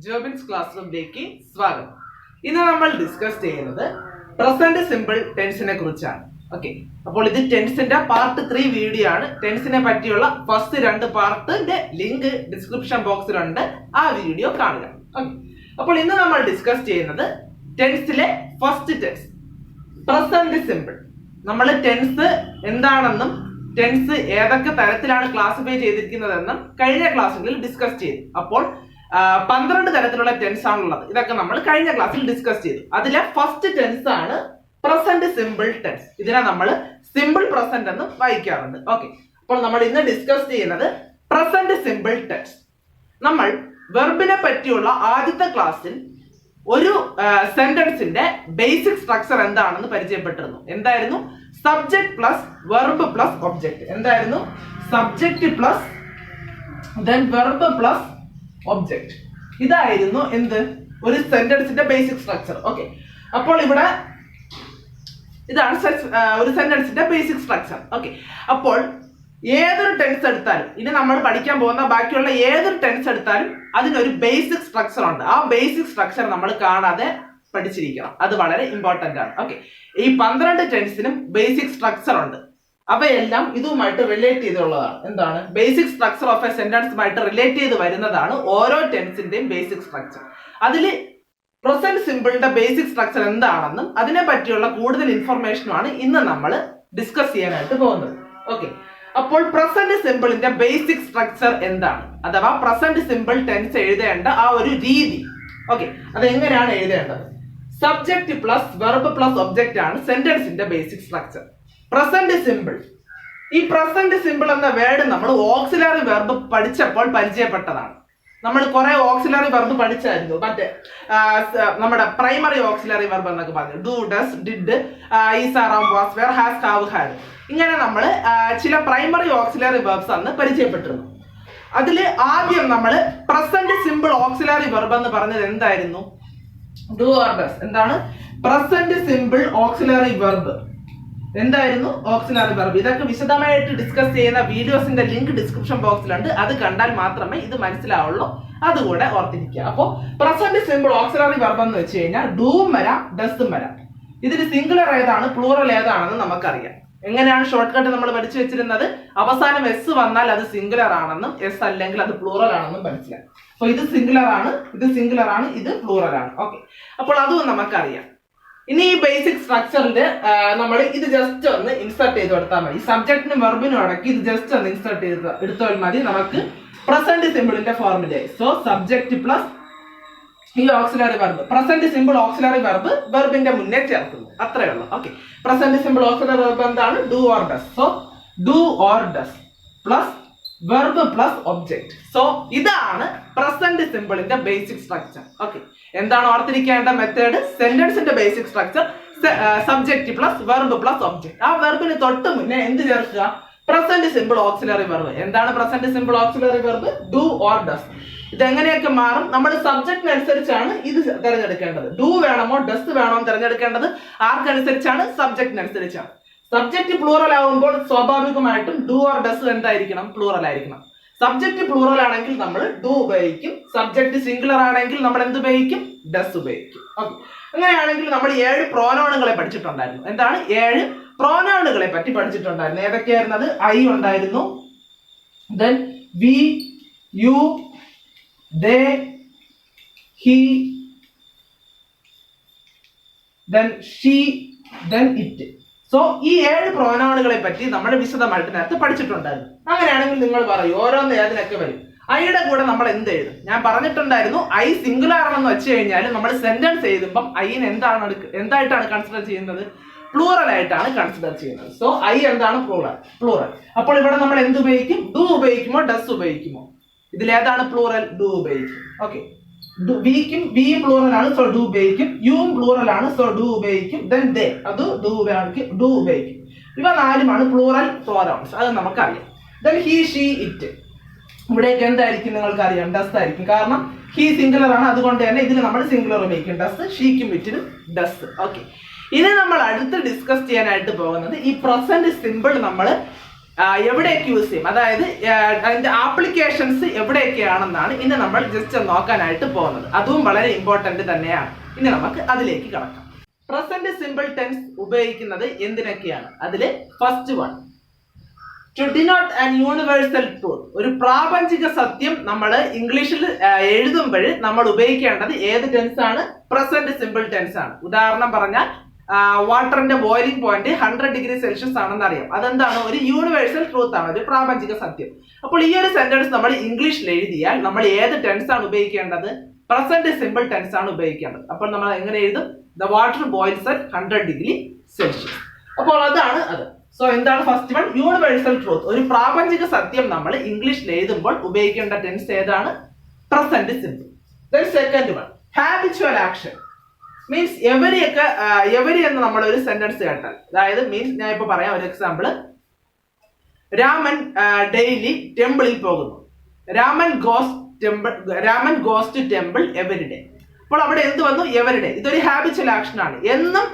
Jobins class റൂമിലേക്ക് സ്വാഗതം. ഇന്ന് നമ്മൾ ഡിസ്കസ് ചെയ്യുന്നത് പ്രസന്റ് സിമ്പിൾ ടെൻസിനെ കുറിച്ചാണ്. ഓക്കെ, അപ്പോൾ ഇത് ടെൻസിന്റെ പാർട്ട് 3 വീഡിയോ ആണ്. ടെൻസിനെ പറ്റിയുള്ള ഫസ്റ്റ് 2 പാർട്ടിന്റെ ലിങ്ക് ഡിസ്ക്രിപ്ഷൻ ബോക്സിലുണ്ട്, ആ വീഡിയോ കാണുക. ഓക്കെ, അപ്പോൾ ഇന്ന് നമ്മൾ ഡിസ്കസ് ചെയ്യുന്നത് ടെൻസിലെ ഫസ്റ്റ് ടെൻസ് പ്രസന്റ് സിമ്പിൾ. നമ്മൾ ടെൻസ് എന്താണെന്നും ടെൻസ് ഏതൊക്കെ തരത്തിലാണ് ക്ലാസിഫൈ ചെയ്തിരിക്കുന്നതെന്നും കഴിഞ്ഞ ക്ലാസ്സുകളിൽ ഡിസ്കസ് ചെയ്തു. അപ്പോൾ 12 തരത്തിലുള്ള ടെൻസ് ആണുള്ളത്. ഇതൊക്കെ നമ്മൾ കഴിഞ്ഞ ക്ലാസ്സിൽ ഡിസ്കസ് ചെയ്തു. അതിലെ ഫസ്റ്റ് ടെൻസ് ആണ് പ്രസന്റ് സിമ്പിൾ ടെൻസ്. ഇതിനെ നമ്മൾ സിമ്പിൾ പ്രസന്റ് എന്നും വായിക്കാറുണ്ട്. ഓക്കെ, അപ്പോൾ നമ്മൾ ഇന്ന് ഡിസ്കസ് ചെയ്യുന്നത് പ്രസന്റ് സിമ്പിൾ ടെൻസ്. നമ്മൾ വെർബിനെ പറ്റിയുള്ള ആദ്യത്തെ ക്ലാസ്സിൽ ഒരു സെന്റൻസിന്റെ ബേസിക് സ്ട്രക്ചർ എന്താണെന്ന് പരിചയപ്പെട്ടിരുന്നു. എന്തായിരുന്നു? Subject plus verb plus object. എന്തായിരുന്നു? Subject plus verb plus object. ഇതായിരുന്നു എന്ത്? ഒരു സെന്റൻസിന്റെ ബേസിക് സ്ട്രക്ചർ. ഓക്കെ, അപ്പോൾ ഇവിടെ ഇതാണ് ഒരു സെന്റൻസിന്റെ ബേസിക് സ്ട്രക്ചർ. ഓക്കെ, അപ്പോൾ ഏതൊരു ടെൻസ് എടുത്താലും, ഇനി നമ്മൾ പഠിക്കാൻ പോകുന്ന ബാക്കിയുള്ള ഏതൊരു ടെൻസ് എടുത്താലും അതിനൊരു ബേസിക് സ്ട്രക്ചർ ഉണ്ട്. ആ ബേസിക് സ്ട്രക്ചർ നമ്മൾ കാണാതെ പഠിച്ചിരിക്കണം. അത് വളരെ ഇമ്പോർട്ടന്റ് ആണ്. ഓക്കെ, ഈ 12 ടെൻസിനും ബേസിക് സ്ട്രക്ചർ ഉണ്ട്. അവയെല്ലാം ഇതുമായിട്ട് റിലേറ്റ് ചെയ്തുള്ളതാണ്. എന്താണ്? ബേസിക് സ്ട്രക്ചർ ഓഫ് എ സെന്റൻസുമായിട്ട് റിലേറ്റ് ചെയ്ത് വരുന്നതാണ് ഓരോ ടെൻസിന്റെയും ബേസിക് സ്ട്രക്ചർ. അതിൽ പ്രസന്റ് സിമ്പിളിന്റെ ബേസിക് സ്ട്രക്ചർ എന്താണെന്നും അതിനെ പറ്റിയുള്ള കൂടുതൽ ഇൻഫർമേഷനുമാണ് ഇന്ന് നമ്മൾ ഡിസ്കസ് ചെയ്യാനായിട്ട് പോകുന്നത്. ഓക്കെ, അപ്പോൾ പ്രസന്റ് സിമ്പിളിന്റെ ബേസിക് സ്ട്രക്ചർ എന്താണ്, അഥവാ പ്രസന്റ് സിമ്പിൾ ടെൻസ് എഴുതേണ്ട ആ ഒരു രീതി. ഓക്കെ, അത് എങ്ങനെയാണ് എഴുതേണ്ടത്? Subject plus verb plus object ആണ് സെന്റൻസിന്റെ ബേസിക് സ്ട്രക്ചർ. പ്രസന്റ് സിമ്പിൾ, ഈ പ്രസന്റ് സിമ്പിൾ എന്ന വേർഡ് നമ്മൾ ഓക്സിലറി വെർബ് പഠിച്ചപ്പോൾ പരിചയപ്പെട്ടതാണ്. നമ്മൾ കുറെ ഓക്സിലറി വെർബ് പഠിച്ചായിരുന്നു. മറ്റേ നമ്മുടെ പ്രൈമറി ഓക്സിലറി വെർബ് എന്നൊക്കെ പറഞ്ഞു. Do, does, did, is, are, was, were, has, have, had. ഇങ്ങനെ നമ്മൾ ചില പ്രൈമറി ഓക്സിലറി വെർബ്സ് അന്ന് പരിചയപ്പെട്ടിരുന്നു. അതിൽ ആദ്യം നമ്മൾ പ്രസന്റ് സിമ്പിൾ ഓക്സിലറി വെർബ് എന്ന് പറഞ്ഞത് എന്തായിരുന്നു? Do or does. എന്താണ് പ്രസന്റ് സിമ്പിൾ ഓക്സിലറി വെർബ്? എന്തായിരുന്നു ഓക്സിലറി വെർബ്? ഇതൊക്കെ വിശദമായിട്ട് ഡിസ്കസ് ചെയ്യുന്ന വീഡിയോസിന്റെ ലിങ്ക് ഡിസ്ക്രിപ്ഷൻ ബോക്സിലുണ്ട്. അത് കണ്ടാൽ മാത്രമേ ഇത് മനസ്സിലാവുള്ളൂ. അതുകൂടെ ഓർത്തിരിക്കുക. അപ്പോൾ പ്രസന്റ് സിമ്പിൾ ഓക്സിലറി വെർബ് എന്ന് വെച്ച് കഴിഞ്ഞാൽ ഡൂം വരാം, ഡസും വരാം. ഇതിൽ സിംഗുലർ ഏതാണ്, പ്ലൂറൽ ഏതാണെന്ന് നമുക്കറിയാം. എങ്ങനെയാണ് ഷോർട്ട് കട്ട് നമ്മൾ പഠിച്ചു വെച്ചിരുന്നത്? അവസാനം എസ് വന്നാൽ അത് സിംഗുലർ ആണെന്നും എസ് അല്ലെങ്കിൽ അത് പ്ലൂറൽ ആണെന്നും മനസ്സിലായി. അപ്പൊ ഇത് സിംഗുലർ ആണ്, ഇത് സിംഗുലർ ആണ്, ഇത് പ്ലൂറൽ ആണ്. ഓക്കെ, അപ്പോൾ അതും നമുക്കറിയാം. ഇനി ഈ ബേസിക് സ്ട്രക്ചറിൽ നമ്മൾ ഇത് ജസ്റ്റ് ഒന്ന് ഇൻസർട്ട് ചെയ്ത് കൊടുത്താൽ മതി. സബ്ജക്റ്റിനും വെർബിനും അടക്കി ഇത് ജസ്റ്റ് ഒന്ന് ഇൻസർട്ട് ചെയ്ത് എടുത്താൽ മതി. നമുക്ക് പ്രസന്റ് സിമ്പിളിന്റെ ഫോർമുലയായി. സോ സബ്ജക്ട് പ്ലസ് ഈ auxiliary verb, present simple auxiliary verb വെർബിന്റെ മുന്നേ ചേർക്കുന്നു. അത്രേ ഉള്ളൂ. Okay, present simple auxiliary verb എന്താണ്? Do or does. So do or does plus verb plus object. So ഇതാണ് പ്രസന്റ് സിമ്പിളിന്റെ ബേസിക് സ്ട്രക്ചർ. ഓക്കെ, എന്താണ് ഓർത്തിരിക്കേണ്ട മെത്തേഡ്? സെന്റൻസിന്റെ basic structure subject plus verb plus object. ആ വെർബിന് തൊട്ട് മുന്നേ എന്ത് ചേർക്കുക? Present simple auxiliary verb. എന്താണ് present simple auxiliary verb? Do or does. ഇതെങ്ങനെയൊക്കെ മാറും? നമ്മൾ സബ്ജക്റ്റിനനുസരിച്ചാണ് ഇത് തിരഞ്ഞെടുക്കേണ്ടത്. ഡു വേണമോ ഡസ് വേണമോ തിരഞ്ഞെടുക്കേണ്ടത് ആർക്കനുസരിച്ചാണ്? സബ്ജക്റ്റിനനുസരിച്ചാണ്. സബ്ജക്റ്റ് പ്ലൂറൽ ആവുമ്പോൾ സ്വാഭാവികമായിട്ടും ഡു ഓർ ഡസ് എന്തായിരിക്കണം? പ്ലൂറൽ ആയിരിക്കണം. സബ്ജക്റ്റ് പ്ലൂറൽ ആണെങ്കിൽ നമ്മൾ ഡു ഉപയോഗിക്കും. സബ്ജക്റ്റ് സിംഗുലർ ആണെങ്കിൽ നമ്മൾ എന്ത് ഉപയോഗിക്കും? ഡസ് ഉപയോഗിക്കും. ഓക്കെ, അങ്ങനെയാണെങ്കിൽ നമ്മൾ 7 പ്രോനൗണുകളെ പഠിച്ചിട്ടുണ്ടായിരുന്നു. എന്താണ്? 7 പ്രോനൗണുകളെ പറ്റി പഠിച്ചിട്ടുണ്ടായിരുന്നു. ഏതൊക്കെയായിരുന്നത്? ഐ ഉണ്ടായിരുന്നു, then we, you, they, he, then she, then it. So ഈ 7 പ്രോനൗണുകളെ പറ്റി നമ്മൾ വിശദമായിട്ട് നേരത്തെ പഠിച്ചിട്ടുണ്ടായിരുന്നു. അങ്ങനെയാണെങ്കിൽ നിങ്ങൾ പറയൂ, ഓരോന്ന് ഏതിനൊക്കെ വരും? ഐയുടെ കൂടെ നമ്മൾ എന്ത് എഴുതും? ഞാൻ പറഞ്ഞിട്ടുണ്ടായിരുന്നു, ഐ സിംഗുലർ ആണെന്ന് വെച്ച് കഴിഞ്ഞാൽ നമ്മൾ സെന്റൻസ് എഴുതുമ്പം ഐനെ എന്തായിട്ടാണ് കൺസിഡർ ചെയ്യുന്നത്? പ്ലൂറൽ ആയിട്ടാണ് കൺസിഡർ ചെയ്യുന്നത്. സോ ഐ എന്താണ്? പ്ലൂറൽ. അപ്പോൾ ഇവിടെ നമ്മൾ എന്ത് ഉപയോഗിക്കും? ഡു ഉപയോഗിക്കുമോ ഡസ് ഉപയോഗിക്കുമോ? ഇതിലേതാണ് പ്ലൂറൽ? ഡു ഉപയോഗിക്കും. ഓക്കെ, വിക്കും വിയും പ്ലൂറൽ ആണ്, സോ ഡു ഉപയോഗിക്കും. യുവും പ്ലൂറൽ ആണ്, സോ ഡു ഉപയോഗിക്കും. ദെൻ ദേ, അത് ഡു ഉപയോഗിക്കും. ഇവ 4 പ്ലൂറൽ പ്രോനൗൺസ്. അത് നമുക്കറിയാം. Then he, she, it. ഇവിടേക്ക് എന്തായിരിക്കും? നിങ്ങൾക്ക് അറിയാം, ഡസ് ആയിരിക്കും. കാരണം ഹി സിംഗുലർ ആണ്, അതുകൊണ്ട് തന്നെ ഇതിൽ നമ്മൾ സിംഗുലർ ഉപയോഗിക്കും. ഡസ്, ഷീക്കും ഇറ്റിനും ഡസ്. ഓക്കെ, ഇനി നമ്മൾ അടുത്ത് ഡിസ്കസ് ചെയ്യാനായിട്ട് പോകുന്നത് ഈ പ്രസന്റ് സിമ്പിൾ നമ്മൾ എവിടെയൊക്കെ യൂസ് ചെയ്യും, അതായത് അതിന്റെ ആപ്ലിക്കേഷൻസ് എവിടെയൊക്കെയാണെന്നാണ് ഇന്ന് നമ്മൾ ജസ്റ്റ് നോക്കാനായിട്ട് പോകുന്നത്. അതും വളരെ ഇമ്പോർട്ടന്റ് തന്നെയാണ്. ഇനി നമുക്ക് അതിലേക്ക് കടക്കാം. പ്രസന്റ് സിമ്പിൾ ടെൻസ് ഉപയോഗിക്കുന്നത് എന്തിനൊക്കെയാണ്? അതില് first one, to denote an universal truth. ഒരു പ്രാപഞ്ചിക സത്യം നമ്മൾ ഇംഗ്ലീഷിൽ എഴുതുമ്പോൾ നമ്മൾ ഉപയോഗിക്കേണ്ടത് ഏത് ടെൻസ് ആണ്? പ്രസന്റ് സിമ്പിൾ ടെൻസ് ആണ്. ഉദാഹരണം പറഞ്ഞാൽ വാട്ടറിന്റെ ബോയിലിംഗ് പോയിന്റ് 100°C ആണെന്ന് അറിയാം. അതെന്താണ്? ഒരു യൂണിവേഴ്സൽ ട്രൂത്ത് ആണ്, ഒരു പ്രാപഞ്ചിക സത്യം. അപ്പോൾ ഈ ഒരു സെന്റൻസ് നമ്മൾ ഇംഗ്ലീഷിൽ എഴുതിയാൽ നമ്മൾ ഏത് ടെൻസ് ആണ് ഉപയോഗിക്കേണ്ടത്? പ്രസന്റ് സിമ്പിൾ ടെൻസ് ആണ് ഉപയോഗിക്കേണ്ടത്. അപ്പോൾ നമ്മൾ എങ്ങനെ എഴുതും? The water boils at 100°C. അപ്പോൾ അതാണ് അത്. സോ എന്താണ് ഫസ്റ്റ് വൺ? യൂണിവേഴ്സൽ ട്രൂത്ത്, ഒരു പ്രാപഞ്ചിക സത്യം നമ്മൾ ഇംഗ്ലീഷിൽ എഴുതുമ്പോൾ ഉപയോഗിക്കേണ്ട ടെൻസ് ഏതാണ്? Present simple. Then second one, habitual action. Means every എന്ന് നമ്മൾ ഒരു സെന്റൻസ് കേട്ടാൽ, അതായത് മീൻസ് ഞാൻ ഇപ്പൊ പറയാം ഒരു എക്സാമ്പിൾ. രാമൻ ഡെയിലി ടെമ്പിളിൽ പോകുന്നു. Raman goes to temple every day. അപ്പോൾ അവിടെ എന്ത് വന്നു? Every day. ഇതൊരു ഹാബിച്വൽ ആക്ഷൻ ആണ്, എന്നും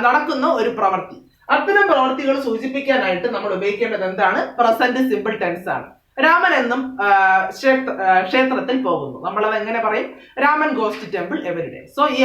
നടക്കുന്ന ഒരു പ്രവൃത്തി. അത്തരം പ്രവർത്തികൾ സൂചിപ്പിക്കാനായിട്ട് നമ്മൾ ഉപയോഗിക്കേണ്ടത് എന്താണ്? പ്രസന്റ് സിമ്പിൾ ടെൻസ് ആണ്. രാമൻ എന്നും ക്ഷേത്രത്തിൽ പോകുന്നു. നമ്മൾ അത് എങ്ങനെ പറയും? Raman goes to temple every day. So ഈ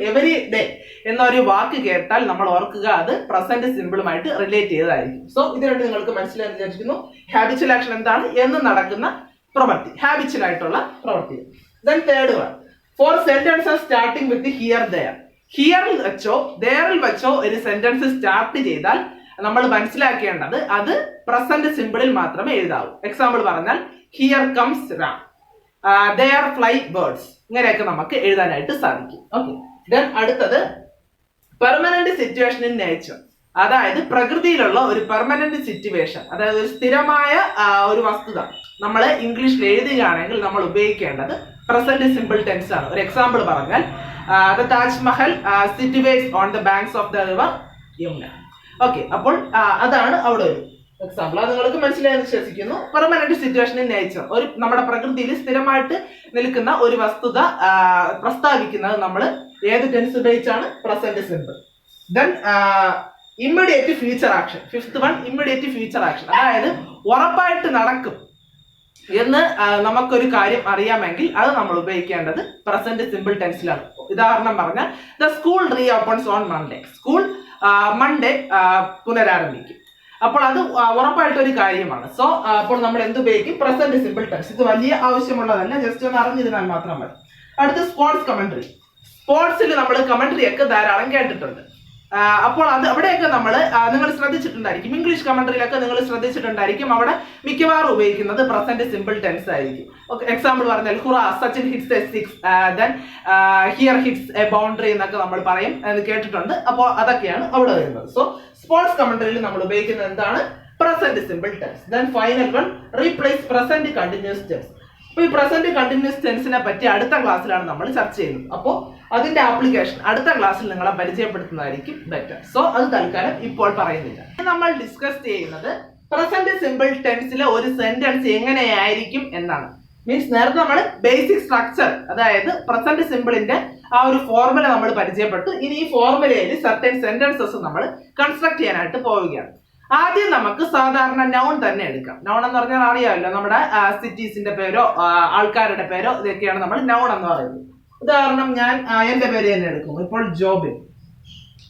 എവരി ഡേ എന്നൊരു വാക്ക് കേട്ടാൽ നമ്മൾ ഓർക്കുക അത് പ്രസന്റ് സിമ്പിളുമായിട്ട് റിലേറ്റ് ചെയ്തതായിരിക്കും. സോ ഇത് രണ്ട് നിങ്ങൾക്ക് മനസ്സിലായി വിചാരിക്കുന്നു. ഹാബിച്വൽ ആക്ഷൻ എന്താണ്? എന്നും നടക്കുന്ന പ്രവൃത്തി, ഹാബിച്വൽ ആയിട്ടുള്ള പ്രവൃത്തി. Then third one, four sentences starting with here there. ഹിയറിൽ വെച്ചോ ദേറിൽ വെച്ചോ ഒരു സെന്റൻസ് സ്റ്റാർട്ട് ചെയ്താൽ നമ്മൾ മനസ്സിലാക്കേണ്ടത് അത് പ്രസന്റ് സിമ്പിളിൽ മാത്രമേ എഴുതാവൂ. എക്സാമ്പിൾ പറഞ്ഞാൽ here comes Ram, there fly birds, ഇങ്ങനെയൊക്കെ നമുക്ക് എഴുതാനായിട്ട് സാധിക്കും. ഓക്കെ. ദെൻ അടുത്തത് പെർമനന്റ് സിറ്റുവേഷൻ ഇൻ നേച്ചർ. അതായത് പ്രകൃതിയിലുള്ള ഒരു പെർമനന്റ് സിറ്റുവേഷൻ, അതായത് ഒരു സ്ഥിരമായ ഒരു വസ്തുത നമ്മൾ ഇംഗ്ലീഷിൽ എഴുതുകയാണെങ്കിൽ നമ്മൾ ഉപയോഗിക്കേണ്ടത് പ്രസന്റ് സിമ്പിൾ ടെൻസ് ആണ്. ഒരു എക്സാമ്പിൾ പറഞ്ഞാൽ the Taj Mahal situates on the banks of the river Yamuna. Okay. അപ്പോൾ അതാണ് അവിടെ ഒരു എക്സാമ്പിൾ. അത് നിങ്ങൾക്ക് മനസ്സിലായെന്ന് വിശ്വസിക്കുന്നു. പെർമനന്റ് സിറ്റുവേഷൻ ഇൻ നേച്ചർ, ഒരു നമ്മുടെ പ്രകൃതിയിൽ സ്ഥിരമായിട്ട് നിൽക്കുന്ന ഒരു വസ്തുത പ്രസ്താവിക്കുന്നത് നമ്മൾ ഏത് ടെൻസ് ഉപയോഗിച്ചാണ്? Present simple. Then immediate future action. Fifth one, immediate future action. അതായത് ഉറപ്പായിട്ട് നടക്കും എന്ന് നമുക്കൊരു കാര്യം അറിയാമെങ്കിൽ അത് നമ്മൾ ഉപയോഗിക്കേണ്ടത് പ്രസന്റ് സിമ്പിൾ ടെൻസിലാണ്. ഉദാഹരണം പറഞ്ഞാൽ the school re opens on Monday. School Monday പുനരാരംഭിക്കും. അപ്പോൾ അത് ഉറപ്പായിട്ടൊരു കാര്യമാണ്. സോ അപ്പോൾ നമ്മൾ എന്ത് ഉപയോഗിക്കും? Present simple tense. ഇത് വലിയ ആവശ്യമുള്ളതല്ല, ജസ്റ്റ് ഒന്ന് അറിഞ്ഞിരുന്നാൽ മാത്രം മതി. അടുത്ത സ്പോർട്സ് കമന്ററി. സ്പോർട്സിൽ നമ്മൾ കമന്ററി ഒക്കെ ധാരാളം കേട്ടിട്ടുണ്ട്. അപ്പോൾ അത് അവിടെയൊക്കെ നിങ്ങൾ ശ്രദ്ധിച്ചിട്ടുണ്ടായിരിക്കും, ഇംഗ്ലീഷ് കമന്ററിയിലൊക്കെ നിങ്ങൾ ശ്രദ്ധിച്ചിട്ടുണ്ടായിരിക്കും, അവിടെ മിക്കവാറും ഉപയോഗിക്കുന്നത് പ്രസന്റ് സിമ്പിൾ ടെൻസ് ആയിരിക്കും. എക്സാമ്പിൾ പറഞ്ഞാൽ Sachin hits A six, then here hits A boundary എന്നൊക്കെ നമ്മൾ പറയും, എന്ന് കേട്ടിട്ടുണ്ട്. അപ്പോൾ അതൊക്കെയാണ് അവിടെ വരുന്നത്. സോ സ്പോർട്സ് കമന്ററിയിൽ നമ്മൾ ഉപയോഗിക്കുന്നത് എന്താണ്? Present simple tense. Then final one, replace present continuous tense. അപ്പൊ ഈ പ്രസന്റ് കണ്ടിന്യൂസ് ടെൻസിനെ പറ്റി അടുത്ത ക്ലാസ്സിലാണ് നമ്മൾ ചർച്ച ചെയ്യുന്നത്. അപ്പോൾ അതിന്റെ ആപ്ലിക്കേഷൻ അടുത്ത ക്ലാസ്സിൽ നിങ്ങളെ പരിചയപ്പെടുത്തുന്നതായിരിക്കും ബെറ്റർ. സോ അത് തൽക്കാലം ഇപ്പോൾ പറയുന്നില്ല. നമ്മൾ ഡിസ്കസ് ചെയ്യുന്നത് പ്രസന്റ് സിമ്പിൾ ടെൻസിലെ ഒരു സെന്റൻസ് എങ്ങനെയായിരിക്കും എന്നാണ്. മീൻസ് നേരത്തെ നമ്മൾ ബേസിക് സ്ട്രക്ചർ, അതായത് പ്രസന്റ് സിമ്പിളിന്റെ ആ ഒരു ഫോർമുല നമ്മൾ പരിചയപ്പെട്ടു. ഇനി ഈ ഫോർമുലയിൽ സർട്ടൻ സെന്റൻസസ് നമ്മൾ കൺസ്ട്രക്ട് ചെയ്യാനായിട്ട് പോവുകയാണ്. ആദ്യം നമുക്ക് സാധാരണ നൗൺ തന്നെ എടുക്കാം. നൗൺ എന്ന് പറഞ്ഞാൽ അറിയാമല്ലോ, നമ്മുടെ സിറ്റീസിന്റെ പേരോ ആൾക്കാരുടെ പേരോ ഇതൊക്കെയാണ് നമ്മൾ നൗൺ എന്ന് പറയുന്നത്. ഉദാഹരണം ഞാൻ എന്റെ പേര് തന്നെ എടുക്കും. ഇപ്പോൾ ജോബിൻ.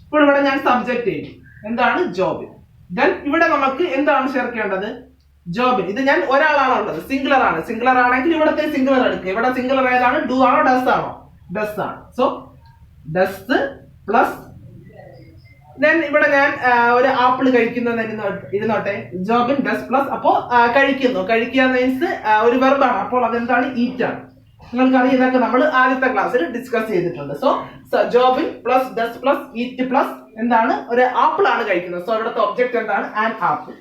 ഇപ്പോൾ ഇവിടെ ഞാൻ സബ്ജക്ട് ചെയ്യും, എന്താണ്? ജോബിൻ. ദെൻ ഇവിടെ നമുക്ക് എന്താണ് ചേർക്കേണ്ടത്? ജോബിൻ. ഇത് ഞാൻ ഒരാളാണോ ഉള്ളത്? സിംഗുലർ ആണ്. സിംഗുലർ ആണെങ്കിൽ ഇവിടത്തെ സിംഗുലർ എടുക്കുക. ഇവിടെ സിംഗുലർ ഏതാണ്? ഡു ആണോ ഡസ് ആണോ? ഡസ് ആണ്. സോ ഡസ് പ്ലസ് ദെൻ ഇവിടെ ഞാൻ ഒരു ആപ്പിൾ കഴിക്കുന്നത് ഇരുന്നോട്ടെ, ജോബിൻ ഡസ് പ്ലസ് അപ്പോ കഴിക്കുന്നു. കഴിക്കുക മീൻസ് ഒരു വെർബാണ്. അപ്പോൾ അതെന്താണ്? ഈറ്റ് ആണ്. നിങ്ങൾക്കറിയാം, ഇതൊക്കെ നമ്മൾ ആദ്യത്തെ ക്ലാസ്സിൽ ഡിസ്കസ് ചെയ്തിട്ടുണ്ട്. So Jobin plus does plus eat plus എന്താണ്? ഒരു ആപ്പിൾ ആണ് കഴിക്കുന്നത്. സോ ഇവിടുത്തെ ഒബ്ജക്റ്റ് എന്താണ്? An apple.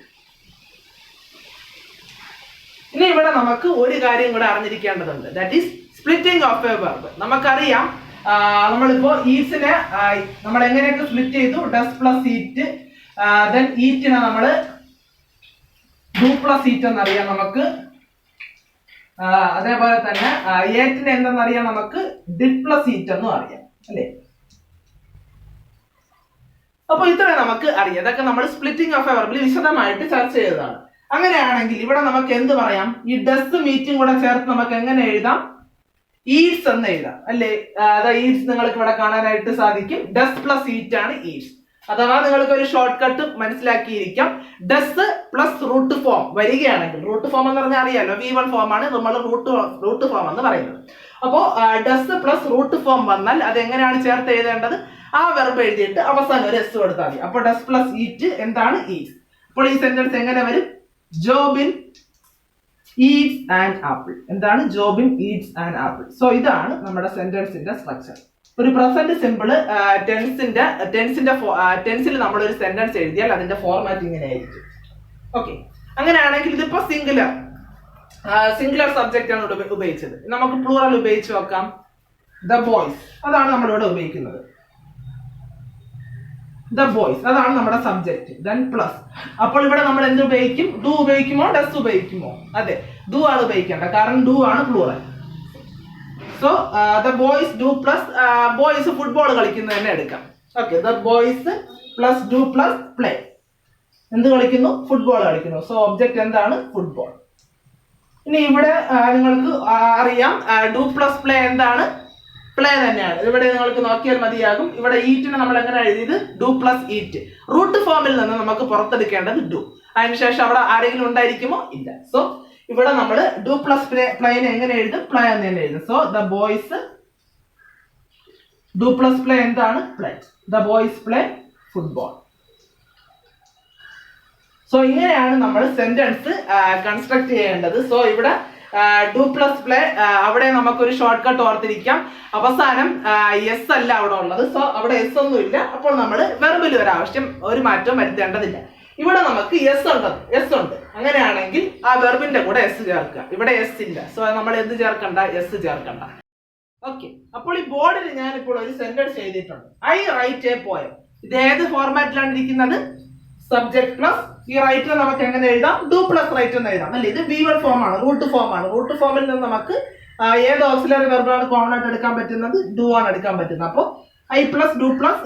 ഇനി ഇവിടെ നമുക്ക് ഒരു കാര്യം കൂടെ അറിഞ്ഞിരിക്കേണ്ടതുണ്ട്, that is splitting of a verb. നമുക്കറിയാം, നമ്മളിപ്പോ ഈറ്റിനെ നമ്മൾ എങ്ങനെയൊക്കെ സ്പ്ലിറ്റ് ചെയ്തു? Does plus eat. ദെൻ ഈറ്റിനെ നമ്മൾ ഡു പ്ലസ് ഈറ്റ് എന്നറിയാം നമുക്ക്. അതേപോലെ തന്നെ ഏറ്റിനെ എന്തെന്നറിയാം നമുക്ക്? ഡിഡ് പ്ലസ് ഈറ്റ് എന്നും അറിയാം, അല്ലേ? അപ്പൊ ഇത്രയും നമുക്ക് അറിയാം. ഇതൊക്കെ നമ്മൾ സ്പ്ലിറ്റിംഗ് ഓഫ് എ വെർബിൽ വിശദമായിട്ട് ചർച്ച ചെയ്തതാണ്. അങ്ങനെയാണെങ്കിൽ ഇവിടെ നമുക്ക് എന്ത് പറയാം? ഈ ഡസ് മീറ്റും കൂടെ ചേർത്ത് നമുക്ക് എങ്ങനെ എഴുതാം? ഈറ്റ്സ് എന്ന് എഴുതാം അല്ലേ? ഈറ്റ്സ് നിങ്ങൾക്ക് ഇവിടെ കാണാനായിട്ട് സാധിക്കും. ഡസ് പ്ലസ് ഈറ്റ് ആണ് ഈറ്റ്സ്. അഥവാ നിങ്ങൾക്ക് ഒരു ഷോർട്ട് കട്ട് മനസ്സിലാക്കിയിരിക്കാം. ഡസ് പ്ലസ് റൂട്ട് ഫോം വരികയാണെങ്കിൽ, റൂട്ട് ഫോം എന്ന് പറഞ്ഞാൽ അറിയാലോ, V1 ഫോം ആണ് നമ്മൾ റൂട്ട് ഫോം എന്ന് പറയുന്നത്. അപ്പോ ഡസ് പ്ലസ് റൂട്ട് ഫോം വന്നാൽ അത് എങ്ങനെയാണ് ചേർത്ത് എഴുതേണ്ടത്? ആ വെർബ് എഴുതിയിട്ട് അവസാനം ഒരു എസ് കൊടുത്താൽ മതി. അപ്പൊ ഡസ് പ്ലസ് ഈറ്റ് എന്താണ്? ഈറ്റ്സ്. അപ്പോൾ ഈ സെന്റൻസ് എങ്ങനെ വരും? Jobin eats an apple. എന്താണ്? Jobin eats an apple. So ഇതാണ് നമ്മുടെ സെന്റൻസിന്റെ സ്ട്രക്ചർ. ഒരു പ്രസന്റ് സിമ്പിൾ ടെൻസിൽ നമ്മൾ ഒരു സെന്റൻസ് എഴുതിയാൽ അതിന്റെ ഫോർമാറ്റ് ഇങ്ങനെ ആയിരിക്കും. ഓക്കെ, അങ്ങനെയാണെങ്കിൽ ഇതിപ്പോ സിംഗുലർ സബ്ജക്റ്റ് ആണ് ഉപയോഗിച്ചത്. നമുക്ക് പ്ലൂറൽ ഉപയോഗിച്ച് നോക്കാം. ദ ബോയ്സ്, അതാണ് നമ്മളിവിടെ ഉപയോഗിക്കുന്നത്. ദ ബോയ്സ് അതാണ് നമ്മുടെ സബ്ജക്റ്റ്. Then plus. അപ്പോൾ ഇവിടെ നമ്മൾ എന്ത് ഉപയോഗിക്കും? ഡു ഉപയോഗിക്കുമോ ഡസ് ഉപയോഗിക്കുമോ? അതെ, ഡു ആണ് ഉപയോഗിക്കേണ്ട, കാരണം ഡു ആണ് plural. So the boys do plus boys football കളിക്കുന്നത് തന്നെ എടുക്കാം. Okay, the boys plus do plus play. എന്ത് കളിക്കുന്നു? ഫുട്ബോൾ കളിക്കുന്നു. സോ ഒബ്ജക്റ്റ് എന്താണ്? ഫുട്ബോൾ. ഇനി ഇവിടെ നിങ്ങൾക്ക് അറിയാം ഡു പ്ലസ് പ്ലേ എന്താണ്? പ്ലേ തന്നെയാണ്. ഇവിടെ നിങ്ങൾക്ക് നോക്കിയാൽ മതിയാകും. ഇവിടെ ഈറ്റിനെ നമ്മൾ എങ്ങനെ എഴുതിയത്? Do plus eat. റൂട്ട് ഫോമിൽ നിന്ന് നമുക്ക് പുറത്തെടുക്കേണ്ടത് ഡു. അതിനുശേഷം അവിടെ ആരെങ്കിലും ഉണ്ടായിരിക്കുമോ? ഇല്ല. സോ ഇവിടെ നമ്മൾ ഡു പ്ലസ് പ്ലേനെ എങ്ങനെ എഴുതും? പ്ലേ എന്ന് തന്നെ എഴുതും. So the boys do plus play എന്താണ്? Play. The boys play football. So ഇങ്ങനെയാണ് നമ്മൾ സെന്റൻസ് കൺസ്ട്രക്ട് ചെയ്യേണ്ടത്. സോ ഇവിടെ ഡു പ്ലസ് പ്ലേ, അവിടെ നമുക്കൊരു ഷോർട്ട് കട്ട് ഓർത്തിരിക്കാം. അവസാനം എസ് അല്ല അവിടെ ഉള്ളത്. സോ അവിടെ എസ് ഒന്നും ഇല്ല. അപ്പോൾ നമ്മൾ വെർബിൽ ഒരു മാറ്റവും വരുത്തേണ്ടതില്ല. ഇവിടെ നമുക്ക് എസ് ഉണ്ട്. അങ്ങനെയാണെങ്കിൽ ആ വെർബിന്റെ കൂടെ എസ് ചേർക്കുക. ഇവിടെ എസ് ഇല്ല. സോ നമ്മൾ എന്ത് ചേർക്കണ്ട? എസ് ചേർക്കണ്ട. ഓക്കെ, അപ്പോൾ ഈ ബോർഡിൽ ഞാനിപ്പോൾ ഒരു സെന്റൻസ് എഴുതിയിട്ടുണ്ട്. I write a poem. ഇത് ഏത് ഫോർമാറ്റിലാണ് ഇരിക്കുന്നത്? സബ്ജക്ട് പ്ലസ് ഈ റൈറ്റിൽ നമുക്ക് എങ്ങനെ എഴുതാം? ഡു പ്ലസ് റൈറ്റ് എന്ന് എഴുതാം അല്ലെ? ഇത് V1 ഫോം ആണ്, റൂട്ട് ഫോം ആണ്. റൂട്ട് ഫോമിൽ നിന്ന് നമുക്ക് ഏത് ഓക്സിലറി വെർബാണ് കോമൺ ആയിട്ട് എടുക്കാൻ പറ്റുന്നത്? ഡു ആണ് എടുക്കാൻ പറ്റുന്നത്. അപ്പോൾ I plus do plus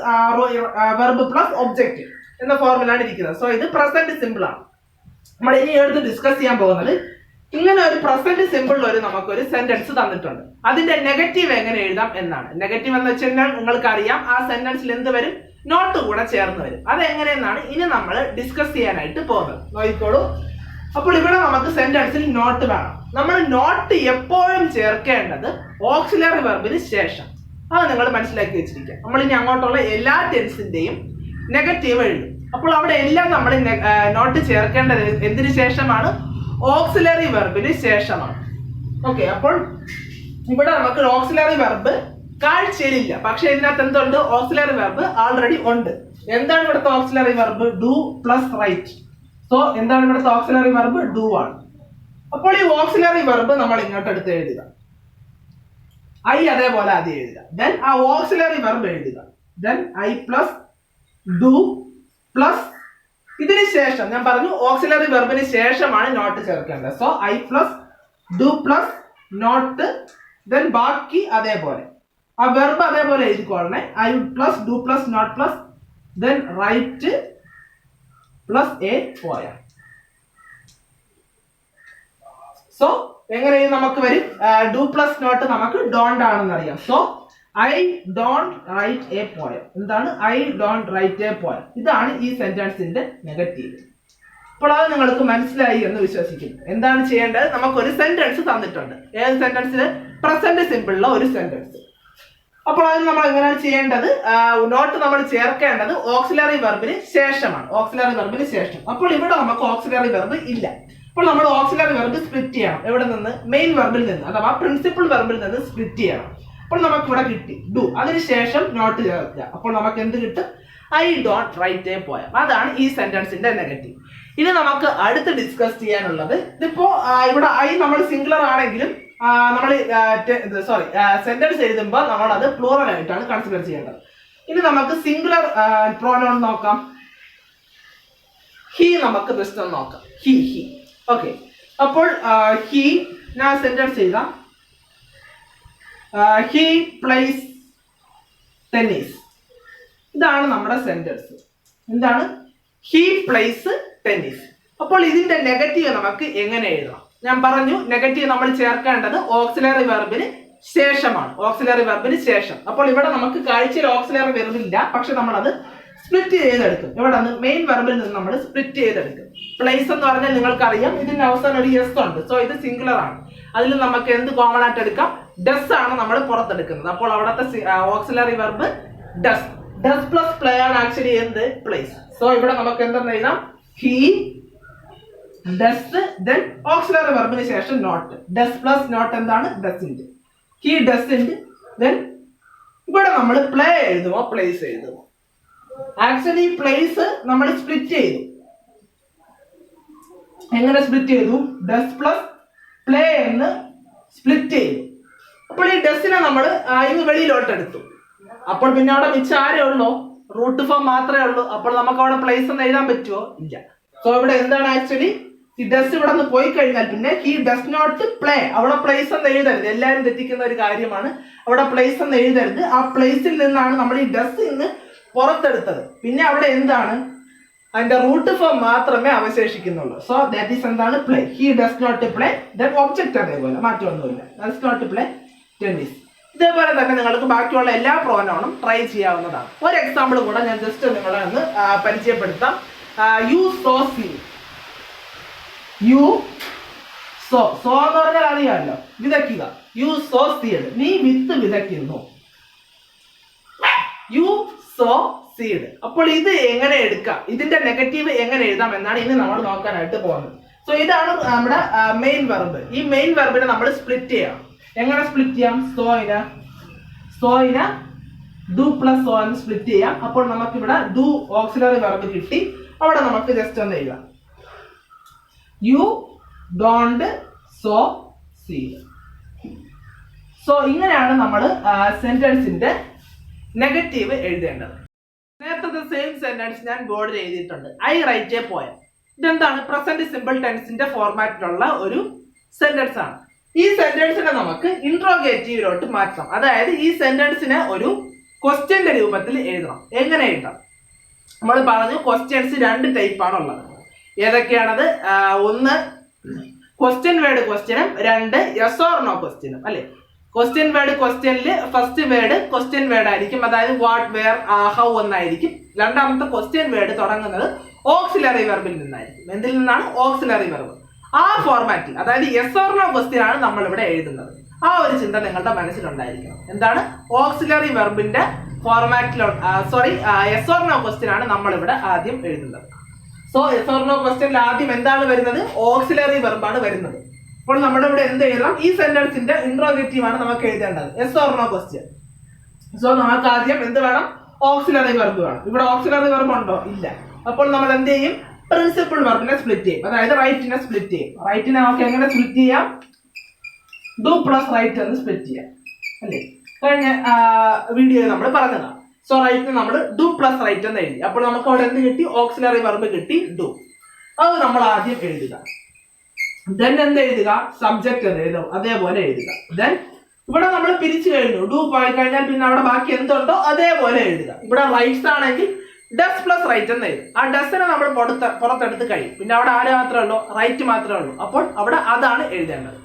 verb plus object എന്ന ഫോർമുലാണ് ഇരിക്കുന്നത്. സോ ഇത് പ്രസന്റ് സിമ്പിൾ ആണ്. നമ്മൾ ഇനി എടുത്ത് ഡിസ്കസ് ചെയ്യാൻ പോകുന്നത്, ഇങ്ങനെ ഒരു പ്രസന്റ് സിമ്പിളിൽ നമുക്കൊരു സെന്റൻസ് തന്നിട്ടുണ്ട്. അതിന്റെ നെഗറ്റീവ് എങ്ങനെ എഴുതാം എന്നാണ്. നെഗറ്റീവ് എന്ന് വെച്ചാൽ നിങ്ങൾക്ക് അറിയാം, ആ സെന്റൻസിൽ എന്ത് വരും? നോട്ട് കൂടെ ചേർന്ന് വരും. അതെങ്ങനെയെന്നാണ് ഇനി നമ്മൾ ഡിസ്കസ് ചെയ്യാനായിട്ട് പോകുന്നത്. നോക്കിക്കോളൂ. അപ്പോൾ ഇവിടെ നമുക്ക് സെന്റൻസിൽ നോട്ട് വേണം. നമ്മൾ നോട്ട് എപ്പോഴും ചേർക്കേണ്ടത് ഓക്സിലറി വെർബിന് ശേഷം. അത് നിങ്ങൾ മനസ്സിലാക്കി വെച്ചിരിക്കുക. നമ്മൾ ഇനി അങ്ങോട്ടുള്ള എല്ലാ ടെൻസിന്റെയും നെഗറ്റീവ് എഴുതും. അപ്പോൾ അവിടെ എല്ലാം നമ്മൾ നോട്ട് ചേർക്കേണ്ടത് എന്തിനു ശേഷമാണ്? ഓക്സിലറി വെർബിന് ശേഷമാണ്. ഓക്കെ, അപ്പോൾ ഇവിടെ നമുക്ക് ഓക്സിലറി വെർബ് കാഴ്ചയിലില്ല, പക്ഷെ ഇതിനകത്ത് എന്തുണ്ട്? ഓക്സിലറി വെർബ് ആൾറെഡി ഉണ്ട്. എന്താണ് ഇവിടുത്തെ auxiliary verb? Do plus right. So എന്താണ് ഇവിടുത്തെ ഓക്സിലറി വെർബ്? ഡു ആണ്. അപ്പോൾ ഈ ഓക്സിലറി വെർബ് നമ്മൾ ഇങ്ങോട്ട് എടുത്ത് എഴുതുക. ഐ അതേപോലെ ആദ്യം എഴുതുക. ദെൻ ആ ഓക്സിലറി വെർബ് എഴുതുക. Then I plus do plus ഇതിന് ശേഷം ഞാൻ പറഞ്ഞു ഓക്സിലറി വെർബിന് ശേഷമാണ് നോട്ട് ചേർക്കേണ്ടത്. So I plus do plus not. Then ബാക്കി അതേപോലെ ആ വെർബ് അതേപോലെ എഴുതിക്കോളണേ. I plus do plus not plus then write plus a poem. So എങ്ങനെ നമുക്ക് വരും? ഡു പ്ലസ് നോട്ട് നമുക്ക് ഡോണ്ട് ആണെന്ന് അറിയാം. So I don't write a poem. എന്താണ്? I don't write a poem. ഇതാണ് ഈ സെന്റൻസിന്റെ നെഗറ്റീവ്. അപ്പോൾ അത് നിങ്ങൾക്ക് മനസ്സിലായി എന്ന് വിശ്വസിക്കുന്നു. എന്താണ് ചെയ്യേണ്ടത്? നമുക്കൊരു സെന്റൻസ് തന്നിട്ടുണ്ട്. ഏത് സെന്റൻസിൽ? പ്രസന്റ് സിമ്പിളിലുള്ള ഒരു സെന്റൻസ്. അപ്പോൾ അത് നമ്മൾ എങ്ങനെയാണ് ചെയ്യേണ്ടത്? നോട്ട് നമ്മൾ ചേർക്കേണ്ടത് ഓക്സിലറി വെർബിന് ശേഷമാണ്. ഓക്സിലറി വെർബിന് ശേഷം. അപ്പോൾ ഇവിടെ നമുക്ക് ഓക്സിലറി വെർബ് ഇല്ല. അപ്പോൾ നമ്മൾ ഓക്സിലറി വെർബ് സ്പ്ലിറ്റ് ചെയ്യണം. എവിടെ നിന്ന്? മെയിൻ വെർബിൽ നിന്ന്, അഥവാ പ്രിൻസിപ്പൽ വെർബിൽ നിന്ന് സ്പ്ലിറ്റ് ചെയ്യണം. അപ്പോൾ നമുക്ക് ഇവിടെ കിട്ടി ഡു. അതിനുശേഷം നോട്ട് ചേർക്കുക. അപ്പോൾ നമുക്ക് എന്ത് കിട്ടും? I don't write a poem. അതാണ് ഈ സെന്റൻസിന്റെ നെഗറ്റീവ്. ഇനി നമുക്ക് അടുത്ത് ഡിസ്കസ് ചെയ്യാനുള്ളത്, ഇതിപ്പോ ഇവിടെ ഐ നമ്മൾ സിംഗുലർ ആണെങ്കിലും നമ്മൾ സെന്റൻസ് എഴുതുമ്പോൾ നമ്മൾ അത് പ്ലൂറൽ ആയിട്ടാണ് കൺസിഡർ ചെയ്യേണ്ടത്. ഇനി നമുക്ക് സിംഗുലർ പ്രോനൗൺ നോക്കാം. ഹി നമുക്ക് ബെസ്റ്റ് ഒന്ന് നോക്കാം. ഹി. ഓക്കെ, അപ്പോൾ ഹി ഞാൻ സെന്റൻസ് എഴുതാം. He place tennis. ഇതാണ് നമ്മുടെ സെന്റൻസ്. എന്താണ്? He place tennis. അപ്പോൾ ഇതിന്റെ നെഗറ്റീവ് നമുക്ക് എങ്ങനെ എഴുതാം? ഞാൻ പറഞ്ഞു നെഗറ്റീവ് നമ്മൾ ചേർക്കേണ്ടത് ഓക്സിലറി വെർബിന് ശേഷമാണ്. ഓക്സിലറി വെർബിന് ശേഷം. അപ്പോൾ ഇവിടെ നമുക്ക് കാഴ്ചയിൽ ഓക്സിലറി വെർബ് ഇല്ല, പക്ഷെ നമ്മൾ അത് സ്പ്ലിറ്റ് ചെയ്തെടുക്കും. ഇവിടെ മെയിൻ വെർബിൽ നിന്ന് നമ്മൾ സ്പ്ലിറ്റ് ചെയ്തെടുക്കും. പ്ലേസ് എന്ന് പറഞ്ഞാൽ നിങ്ങൾക്കറിയാം ഇതിന്റെ അവസാനം ഒരു എസ് ഉണ്ട്. സോ ഇത് സിംഗുലർ ആണ്. അതിൽ നമുക്ക് എന്ത് കോമൺ ആയിട്ട് എടുക്കാം? ഡസ് ആണ് നമ്മൾ പുറത്തെടുക്കുന്നത്. അപ്പോൾ അവിടുത്തെ auxiliary verb does. Does plus play ആണ് ആക്ച്വലി എന്ത്? പ്ലേസ്. സോ ഇവിടെ നമുക്ക് എന്തെന്ന് എഴുതാം? ഹി ഡസ്, ദെൻ ഓക്സിലറി വെർബിന് ശേഷം നോട്ട്. ഡസ് പ്ലസ് നോട്ട് എന്താണ്? ഡസിന്റ്. ഹി ഡസിന്റ്, ദെൻ ഇവിടെ നമ്മൾ പ്ലേ എഴുതുമോ പ്ലേസ് എഴുതുമോ? ആക്ച്വലി പ്ലേസ് നമ്മൾ സ്പ്ലിറ്റ് ചെയ്തു. എങ്ങനെ സ്പ്ലിറ്റ് ചെയ്തു? ഡസ് പ്ലസ് പ്ലേ എന്ന് സ്പ്ലിറ്റ് ചെയ്തു. അപ്പോൾ ഈ ഡസിനെ നമ്മൾ ഇന്ന് വെളിയിലോട്ട് എടുത്തു. അപ്പോൾ പിന്നെ അവിടെ മിച്ചം ആരേ ഉള്ളൂ? റൂട്ട് ഫോം മാത്രമേ ഉള്ളൂ. അപ്പോൾ നമുക്ക് അവിടെ പ്ലേസ് എന്ന് എഴുതാൻ പറ്റുമോ? ഇല്ല. സോ ഇവിടെ എന്താണ് ആക്ച്വലി? ഈ ഡസ് ഇവിടെ നിന്ന് പോയി കഴിഞ്ഞാൽ പിന്നെ ഹി ഡസ് നോട്ട് പ്ലേ. അവിടെ പ്ലേസ് എന്ന് എഴുതരുത്. എല്ലാവരും തെറ്റിക്കുന്ന ഒരു കാര്യമാണ്. അവിടെ പ്ലേസ് എന്ന് എഴുതരുത്. ആ പ്ലേസിൽ നിന്നാണ് നമ്മൾ ഈ ഡസ് ഇന്ന് പുറത്തെടുത്തത്. പിന്നെ അവിടെ എന്താണ്? അതിന്റെ റൂട്ട് ഫോം മാത്രമേ അവശേഷിക്കുന്നുള്ളൂ. സോ ദാറ്റ് ഈസ് എന്താണ്? Play. He does not play. Then object അതേപോലെ, മാറ്റമൊന്നുമില്ല. Does not play tennis. ഇതേപോലെ തന്നെ നിങ്ങൾക്ക് ബാക്കിയുള്ള എല്ലാ പ്രോനൗണും ട്രൈ ചെയ്യാവുന്നതാണ്. ഒരു എക്സാമ്പിൾ കൂടെ ഞാൻ ജസ്റ്റ് നിങ്ങളെ ഒന്ന് പരിചയപ്പെടുത്താം. You sow see. You sow. Sow എന്ന് പറഞ്ഞാൽ അറിയാമല്ലോ, വിതയ്ക്കുക. You sow seed. നീ വിത്ത് വിതയ്ക്കുന്നു. You sow seed. അപ്പോൾ ഇത് എങ്ങനെ എടുക്കാം? ഇതിന്റെ നെഗറ്റീവ് എങ്ങനെ എഴുതാം എന്നാണ് ഇനി നമ്മൾ നോക്കാനായിട്ട് പോകുന്നത്. സോ ഇതാണ് നമ്മുടെ മെയിൻ വെർബ്. ഈ മെയിൻ വെർബിനെ നമ്മൾ സ്പ്ലിറ്റ് ചെയ്യാം. എങ്ങനെ സ്പ്ലിറ്റ് ചെയ്യാം? സോയിന ഡു പ്ലസ് സോ എന്ന് സ്പ്ലിറ്റ് ചെയ്യാം. അപ്പോൾ നമുക്ക് ഇവിടെ ഡു ഓക്സിലറി വെർബ് കിട്ടി. അവിടെ നമുക്ക് ജസ്റ്റ് ഒന്ന് എഴുതാം. You don't so seed. So ഇങ്ങനെയാണ് നമ്മൾ സെന്റൻസിന്റെ നെഗറ്റീവ് എഴുതേണ്ടത്. നേരത്തെ സെയിം സെന്റൻസ് ഞാൻ ബോർഡിൽ എഴുതിയിട്ടുണ്ട്. I write a poem. ഇതെന്താണ്? പ്രസന്റ് സിമ്പിൾ ടെൻസിന്റെ ഫോർമാറ്റിലുള്ള ഒരു സെന്റൻസ് ആണ്. ഈ സെന്റൻസിനെ നമുക്ക് ഇൻട്രോഗേറ്റീവിലോട്ട് മാറ്റാം. അതായത് ഈ സെന്റൻസിനെ ഒരു ക്വസ്റ്റ്യന്റെ രൂപത്തിൽ എഴുതണം. എങ്ങനെ എഴുതാം? നമ്മൾ പറഞ്ഞു ക്വസ്റ്റ്യൻസ് രണ്ട് ടൈപ്പ് ആണുള്ളത്. ഏതൊക്കെയാണത്? ഒന്ന് ക്വസ്റ്റ്യൻ വേർഡ് ക്വസ്റ്റ്യനും, രണ്ട് യെസ് ഓർ നോ ക്വസ്റ്റ്യനും, അല്ലെ? ക്വസ്റ്റ്യൻ വേർഡ് ക്വസ്റ്റ്യനിൽ ഫസ്റ്റ് വേർഡ് ക്വസ്റ്റ്യൻ വേർഡ് ആയിരിക്കും. അതായത് വാട്ട്, വേർ, ഹൗ എന്നായിരിക്കും. രണ്ടാമത്തെ ക്വസ്റ്റ്യൻ വേർഡ് തുടങ്ങുന്നത് ഓക്സിലറി വെർബിൽ നിന്നായിരിക്കും. എന്തിൽ നിന്നാണ്? Auxiliary verb. ആ ഫോർമാറ്റിൽ, അതായത് യെസ് ഓർ നോ ക്വസ്റ്റ്യൻ ആണ് നമ്മൾ ഇവിടെ എഴുതുന്നത്. ആ ഒരു ചിന്ത നിങ്ങളുടെ മനസ്സിലുണ്ടായിരിക്കണം. എന്താണ്? ഓക്സിലറി വെർബിന്റെ ഫോർമാറ്റിലോട്ട് യെസ് ഓർ നോ ക്വസ്റ്റ്യൻ ആണ് നമ്മൾ ഇവിടെ ആദ്യം എഴുതുന്നത്. സോ യെസ് ഓർ നോ ക്വസ്റ്റ്യനിൽ ആദ്യം എന്താണ് വരുന്നത്? ഓക്സിലറി വെർബാണ് വരുന്നത്. അപ്പോൾ നമ്മുടെ ഇവിടെ എന്ത് എഴുതാം? ഈ സെന്റൻസിന്റെ ഇൻട്രോഗേറ്റീവ് ആണ് നമുക്ക് എഴുതേണ്ടത്. Yes or no question. So നമുക്ക് ആദ്യം എന്ത് വേണം? ഓക്സിലറി വെർബ് വേണം. ഇവിടെ ഓക്സിലറി വെർബ് ഉണ്ടോ? ഇല്ല. അപ്പോൾ നമ്മൾ എന്ത് ചെയ്യും? പ്രിൻസിപ്പിൾ വെർബിനെ സ്പ്ലിറ്റ് ചെയ്യും. അതായത് റൈറ്റിനെ സ്പ്ലിറ്റ് ചെയ്യും. റൈറ്റിനെ നമുക്ക് എങ്ങനെ സ്പ്ലിറ്റ് ചെയ്യാം? ഡു പ്ലസ് റൈറ്റ് എന്ന് സ്പ്ലിറ്റ് ചെയ്യാം, അല്ലേ? കഴിഞ്ഞ വീഡിയോയിൽ നമ്മൾ പറഞ്ഞതാണ്. സോ റൈറ്റിന് നമ്മൾ ഡു പ്ലസ് റൈറ്റ് എന്ന് എഴുതി. അപ്പോൾ നമുക്ക് അവിടെ എന്ത് കിട്ടി? ഓക്സിലറി വെർബ് കിട്ടി, ഡു. അത് നമ്മൾ ആദ്യം എഴുതുക. ദെൻ എന്ത് എഴുതുക? സബ്ജക്ട് എന്ന് എഴുതും. അതേപോലെ എഴുതുക. ദെൻ ഇവിടെ നമ്മൾ പിരിച്ചു കഴിഞ്ഞു. ഡു പോയി കഴിഞ്ഞാൽ പിന്നെ അവിടെ ബാക്കി എന്തുണ്ടോ അതേപോലെ എഴുതുക. ഇവിടെ റൈറ്റ്സ് ആണെങ്കിൽ ഡസ് പ്ലസ് റൈറ്റ് എന്ന് എഴുതും. ആ ഡസിനെ നമ്മൾ പുറത്തെടുത്ത് കഴിയും. പിന്നെ അവിടെ ആര് മാത്രമേ ഉള്ളൂ? റൈറ്റ് മാത്രമേ ഉള്ളൂ. അപ്പോൾ അവിടെ അതാണ് എഴുതേണ്ടത്.